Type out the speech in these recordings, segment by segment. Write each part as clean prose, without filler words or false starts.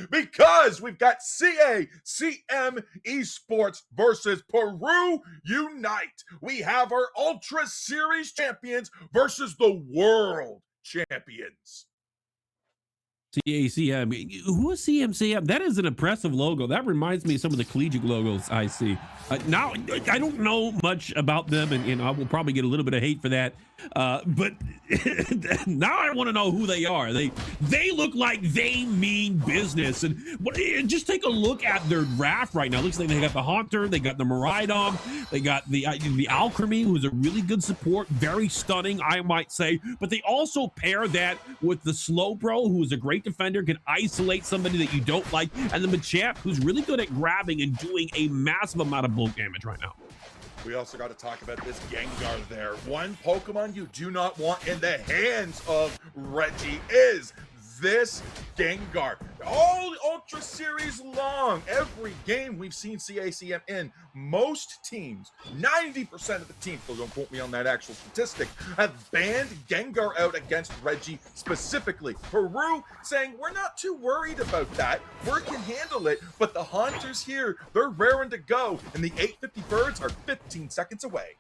because we've got CACM Esports versus PERU Unite. We have our Ultra Series champions versus the world champions. CACM. Who is CMCM? That is an impressive logo. That reminds me of some of the collegiate logos I see. Now, I don't know much about them, and I will probably get a little bit of hate for that. But now I want to know who they are. They look like they mean business. And just take a look at their draft right now. Looks like they got the Haunter, they got the Maridon, they got the Alchemy, who's a really good support, very stunning, I might say. But they also pair that with the Slowbro, who is a great defender, can isolate somebody that you don't like, and the Machamp, who's really good at grabbing and doing a massive amount of bulk damage right now. We also got to talk about this Gengar there. One Pokemon you do not want in the hands of Reggie is this Gengar. All Ultra Series long, every game we've seen CACM in, most teams, 90% of the teams, so don't quote me on that actual statistic, have banned Gengar out against Reggie specifically. PERU saying, we're not too worried about that. We can handle it, but the Haunters here, they're raring to go, and the 850 birds are 15 seconds away.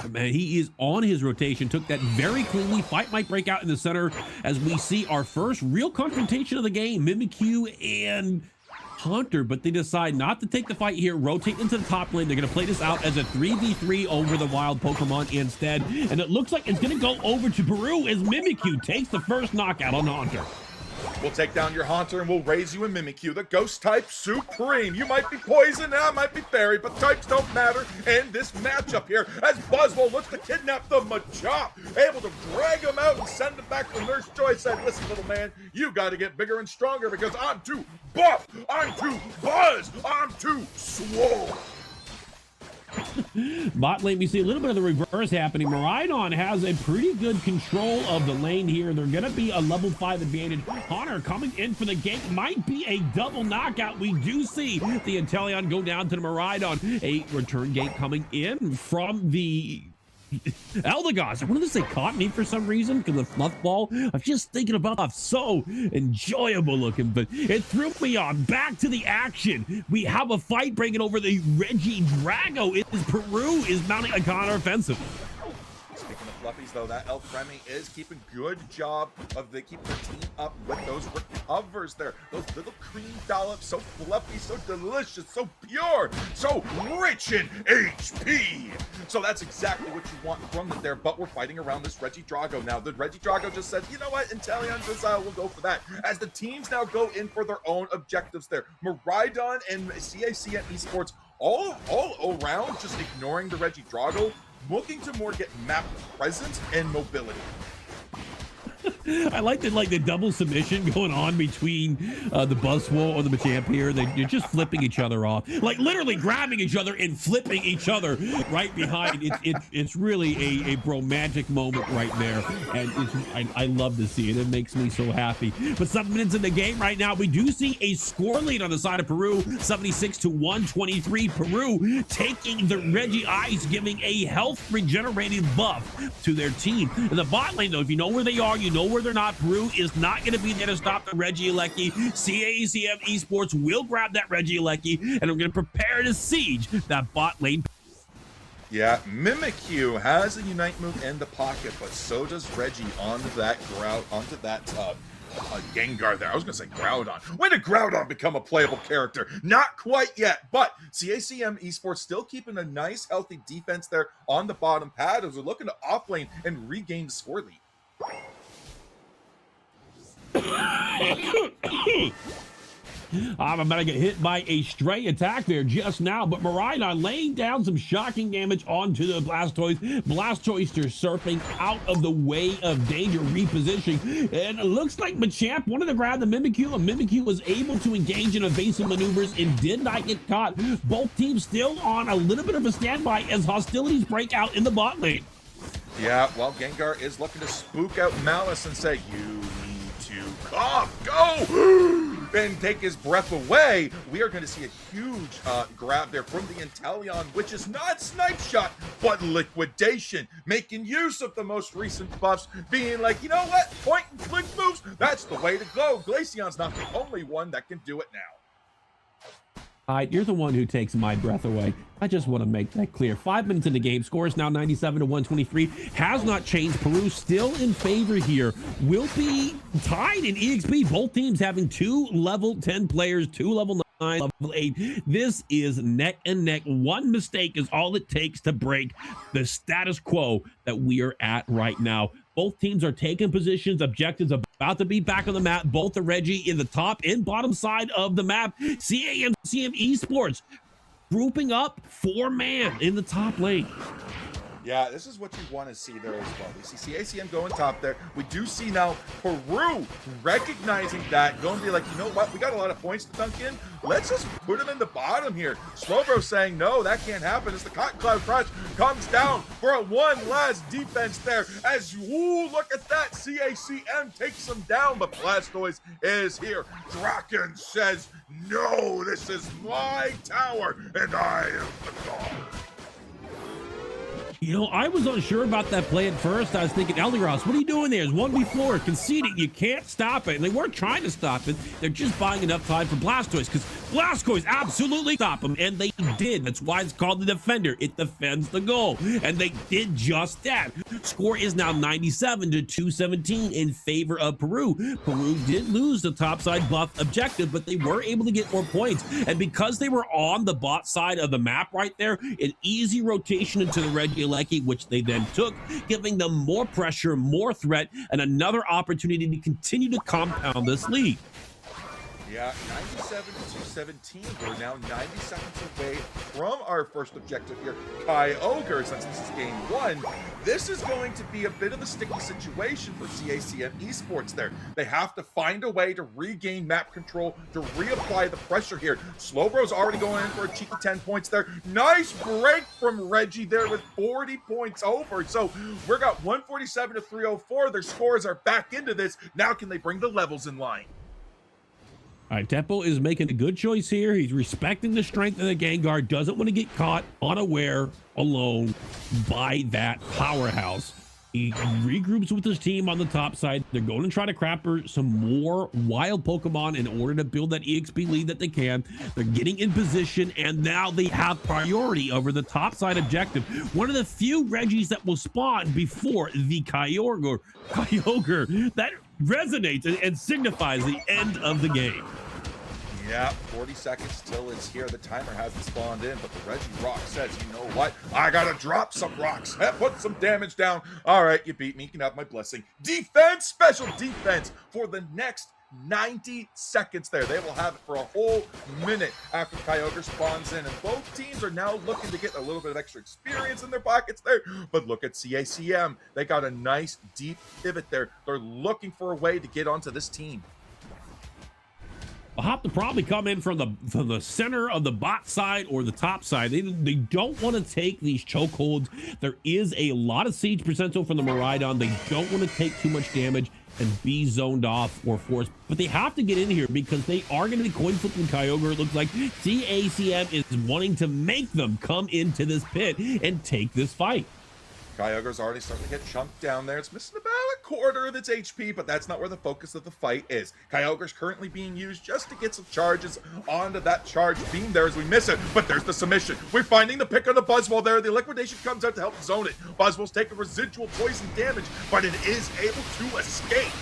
Man, he is on his rotation, took that very cleanly. Fight might break out in the center as we see our first real confrontation of the game, Mimikyu and Haunter, but they decide not to take the fight here, rotate into the top lane. They're going to play this out as a 3v3 over the wild Pokemon instead, and it looks like it's going to go over to PERU as Mimikyu takes the first knockout on Haunter. We'll take down your Haunter and we'll raise you a Mimikyu, the Ghost type Supreme. You might be Poison, I might be Fairy, but types don't matter in this matchup here as Buzzwole looks to kidnap the Machop, able to drag him out and send him back to Nurse Joy. Said, listen, little man, you got to get bigger and stronger because I'm too buff, I'm too buzz, I'm too swole. Bot lane, we see a little bit of the reverse happening. Maridon has a pretty good control of the lane here. They're going to be a level 5 advantage. Haunter coming in for the gank. Might be a double knockout. We do see the Inteleon go down to the Maridon. A return gank coming in from the Eldegoss. I wanted to say Cottony for some reason because of Fluff Ball. I'm just thinking about so enjoyable looking, but it threw me on. Back to the action. We have a fight breaking over the Reggie Drago. PERU is mounting a counter-offensive. Speaking of fluffies, though, that El Premi is keeping good job of keeping their team up with those recovers there. Those little cream dollops, so fluffy, so delicious, so pure, so rich in HP. So that's exactly what you want from it there, but we're fighting around this Reggie Drago now. The Reggie Drago just said, you know what, Inteleon says, we'll go for that. As the teams now go in for their own objectives there. Maridon and CACM Esports all around just ignoring the Reggie Drago, looking to more get map presence and mobility. I like the double submission going on between the Buzzwole or the Machamp here. They're just flipping each other off, like literally grabbing each other and flipping each other right behind. It's really a bromantic moment right there, and I love to see it. It makes me so happy. But 7 minutes in the game right now, we do see a score lead on the side of PERU, 76-123. PERU taking the Reggie Ice, giving a health regenerating buff to their team. In the bot lane, though, if you know where they are, you know where they're not. PERU is not going to be there to stop the Regieleki. CACM Esports will grab that Regieleki, and we're going to prepare to siege that bot lane. Yeah, Mimikyu has a Unite move in the pocket, but so does Reggie onto that Gengar there. I was going to say Groudon. When did Groudon become a playable character? Not quite yet, but CACM Esports still keeping a nice, healthy defense there on the bottom pad as we're looking to offlane and regain the score lead. I'm about to get hit by a stray attack there just now, but Maridon laying down some shocking damage onto the Blastoise. Blastoise surfing out of the way of danger, repositioning, and it looks like Machamp wanted to grab the Mimikyu, and Mimikyu was able to engage in evasive maneuvers and did not get caught. Both teams still on a little bit of a standby as hostilities break out in the bot lane. Yeah, well, Gengar is looking to spook out Malice and say, you need to go. and take his breath away, we are going to see a huge grab there from the Inteleon, which is not Snipe Shot, but Liquidation, making use of the most recent buffs, being like, you know what, point and click moves, that's the way to go. Glaceon's not the only one that can do it now. All right, you're the one who takes my breath away. I just want to make that clear. 5 minutes in the game, score is now 97 to 123. Has not changed. Peru still in favor here. Will be tied in EXP. Both teams having 2 level 10 players, 2 level 9, level 8. This is neck and neck. One mistake is all it takes to break the status quo that we are at right now. Both teams are taking positions. Objectives about to be back on the map. Both the Reggie in the top and bottom side of the map. CACM Esports grouping up 4-man in the top lane. Yeah, this is what you want to see there as well. We see CACM going top there. We do see now Peru recognizing that, going to be like, you know what, we got a lot of points to dunk in. Let's just put them in the bottom here. Slowbro saying, no, that can't happen as the Cotton Cloud Crush comes down for a one last defense there. As, ooh, look at that. CACM takes them down, but Blastoise is here. Draken says, no, this is my tower, and I am the god. You know, I was unsure about that play at first. I was thinking, Elderos, what are you doing there? It's 1v4, conceding. You can't stop it. And they weren't trying to stop it. They're just buying enough time for Blastoise, because Blastoise absolutely stopped them, and they did. That's why it's called the Defender. It defends the goal, and they did just that. Score is now 97 to 217 in favor of Peru. Peru did lose the topside buff objective, but they were able to get more points. And because they were on the bot side of the map right there, an easy rotation into the Reggie, which they then took, giving them more pressure, more threat, and another opportunity to continue to compound this lead. Yeah, 97 to 217. We're now 90 seconds away from our first objective here. Kyogre, since this is game 1, this is going to be a bit of a sticky situation for CACM Esports there. They have to find a way to regain map control, to reapply the pressure here. Slowbro's already going in for a cheeky 10 points there. Nice break from Reggie there with 40 points over. So we've got 147 to 304. Their scores are back into this. Now can they bring the levels in line? All right, Tempo is making a good choice here. He's respecting the strength of the Gengar, doesn't want to get caught unaware, alone by that powerhouse. He regroups with his team on the top side. They're going to try to crapper some more wild Pokemon in order to build that EXP lead that they can. They're getting in position, and now they have priority over the top side objective. One of the few Reggies that will spawn before the Kyogre that resonates and signifies the end of the game. Yeah, 40 seconds till it's here. The timer hasn't spawned in, but the Reggie Rock says, you know what? I gotta drop some rocks. Put some damage down. All right, you beat me. You can have my blessing. Defense, special defense for the next 90 seconds there. They will have it for a whole minute after Kyogre spawns in, and both teams are now looking to get a little bit of extra experience in their pockets there. But look at CACM. They got a nice deep pivot there. They're looking for a way to get onto this team. I'll have to probably come in from the center of the bot side or the top side. They don't want to take these chokeholds. There is a lot of siege percentile from the Miraidon. They don't want to take too much damage and be zoned off or forced, but they have to get in here because they are going to be coin flipping Kyogre. It looks like CACM is wanting to make them come into this pit and take this fight. Kyogre's already starting to get chunked down there. It's missing about a quarter of its HP, but that's not where the focus of the fight is. Kyogre's currently being used just to get some charges onto that charge beam there as we miss it, but there's the submission. We're finding the pick on the Buzzwole there. The liquidation comes out to help zone it. Buzzwole's taking residual poison damage, but it is able to escape.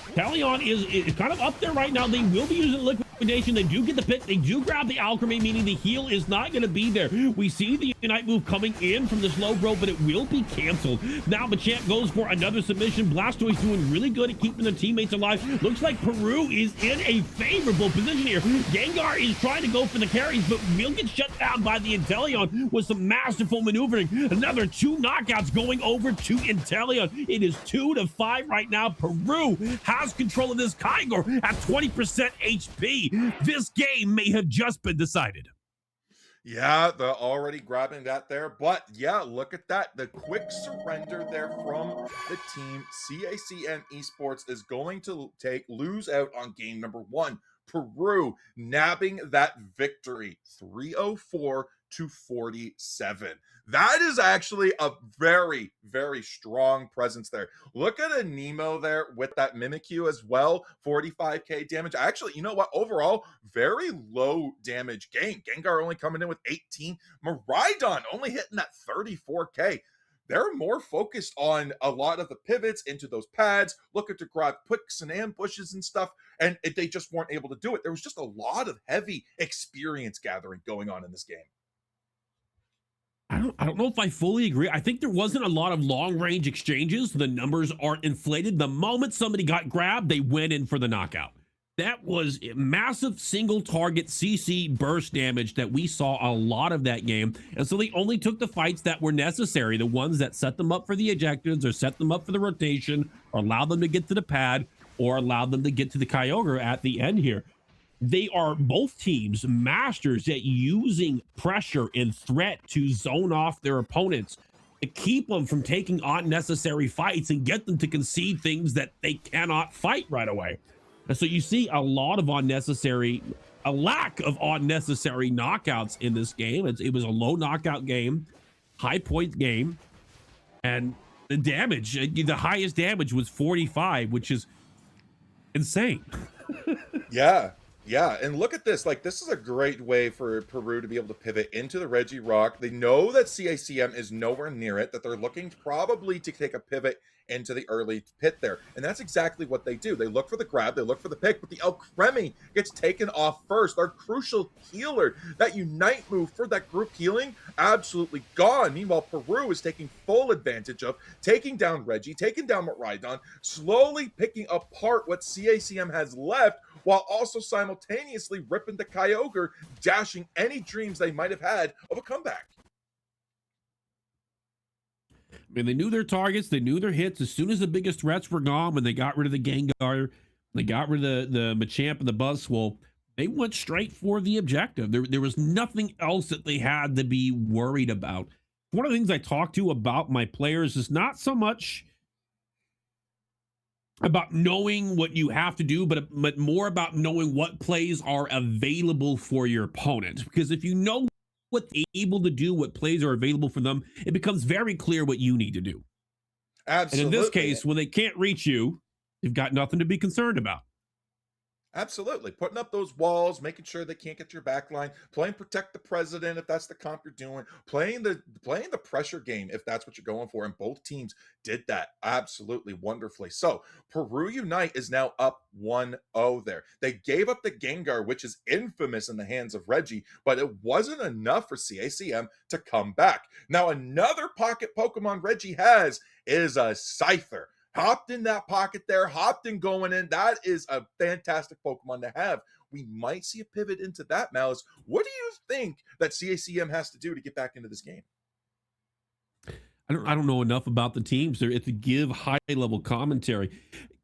Inteleon is kind of up there right now. They will be using liquidation. They do get the pick. They do grab the alchemy, meaning the heal is not going to be there. We see the Unite move coming in from the Slowbro, but it will be canceled. Now Machamp goes for another submission. Blastoise doing really good at keeping their teammates alive. Looks like Peru is in a favorable position here. Gengar is trying to go for the carries, but will get shut down by the Inteleon with some masterful maneuvering. Another 2 knockouts going over to Inteleon. It is 2-5 right now. Peru has control of this Kyogre at 20% HP. This game may have just been decided. Yeah, they're already grabbing that there. But yeah, look at that. The quick surrender there from the team. CACM Esports is going to lose out on game number one. Peru nabbing that victory 304 to 47. That is actually a very, very strong presence there. Look at a Nemo there with that Mimikyu as well, 45k damage. Actually, you know what? Overall, very low damage game. Gengar only coming in with 18. Miraidon only hitting that 34k. They're more focused on a lot of the pivots into those pads, looking to grab picks and ambushes and stuff, and they just weren't able to do it. There was just a lot of heavy experience gathering going on in this game. I don't know if I fully agree. I think there wasn't a lot of long range exchanges. The numbers aren't inflated. The moment somebody got grabbed, they went in for the knockout. That was massive single target CC burst damage that we saw a lot of that game. And so they only took the fights that were necessary, the ones that set them up for the ejectives or set them up for the rotation or allowed them to get to the pad or allowed them to get to the Kyogre at the end here. They are both teams masters at using pressure and threat to zone off their opponents to keep them from taking unnecessary fights and get them to concede things that they cannot fight right away. And so you see a lot of a lack of unnecessary knockouts in this game. It was a low knockout game, high point game, and the damage, the highest damage was 45, which is insane. Yeah. Yeah, and look at this. Like, this is a great way for Peru to be able to pivot into the Reggie Rock. They know that CACM is nowhere near it, that they're looking probably to take a pivot into the early pit there. And that's exactly what they do. They look for the grab, they look for the pick, but the Alcremie gets taken off first. Our crucial healer, that Unite move for that group healing, absolutely gone. Meanwhile, Peru is taking full advantage of taking down Reggie, taking down Miraidon, slowly picking apart what CACM has left, while also simultaneously ripping the Kyogre, dashing any dreams they might have had of a comeback. I mean, they knew their targets, they knew their hits. As soon as the biggest threats were gone, when they got rid of the Gengar, they got rid of the Machamp and the Buzzwole, they went straight for the objective. There was nothing else that they had to be worried about. One of the things I talk to about my players is not so much about knowing what you have to do, but more about knowing what plays are available for your opponent. Because if you know what they're able to do, what plays are available for them, it becomes very clear what you need to do. Absolutely. And in this case, when they can't reach you, you've got nothing to be concerned about. Absolutely. Putting up those walls, making sure they can't get your back line, playing protect the president if that's the comp you're doing, playing the pressure game if that's what you're going for. And both teams did that absolutely wonderfully. So Peru Unite is now up 1-0 there. They gave up the Gengar, which is infamous in the hands of Reggie, but it wasn't enough for CACM to come back. Now, another pocket Pokemon Reggie has is a Scyther. Hopped in that pocket there, hopped in going in. That is a fantastic Pokemon to have. We might see a pivot into that, Malice. What do you think that CACM has to do to get back into this game? I don't know enough about the teams there to give high level commentary.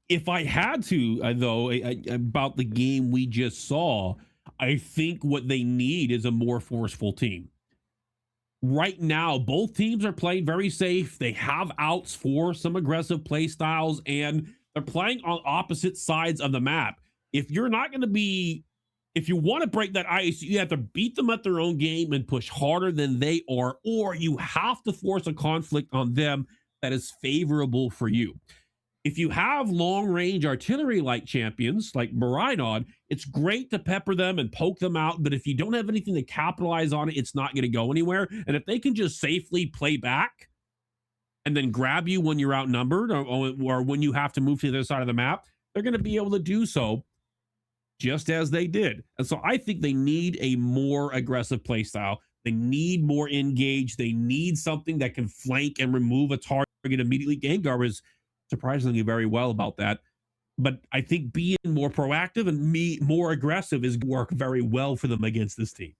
If I had to, though, about the game we just saw, I think what they need is a more forceful team. Right now, both teams are playing very safe. They have outs for some aggressive play styles, and they're playing on opposite sides of the map. If you want to break that ice, you have to beat them at their own game and push harder than they are, or you have to force a conflict on them that is favorable for you. If you have long-range artillery-like champions like Miraidon, it's great to pepper them and poke them out, but if you don't have anything to capitalize on it, it's not going to go anywhere. And if they can just safely play back and then grab you when you're outnumbered or when you have to move to the other side of the map, they're going to be able to do so just as they did. And so I think they need a more aggressive play style. They need more engage. They need something that can flank and remove a target immediately. Gengar is surprisingly very well about that. But I think being more proactive and more aggressive is work very well for them against this team.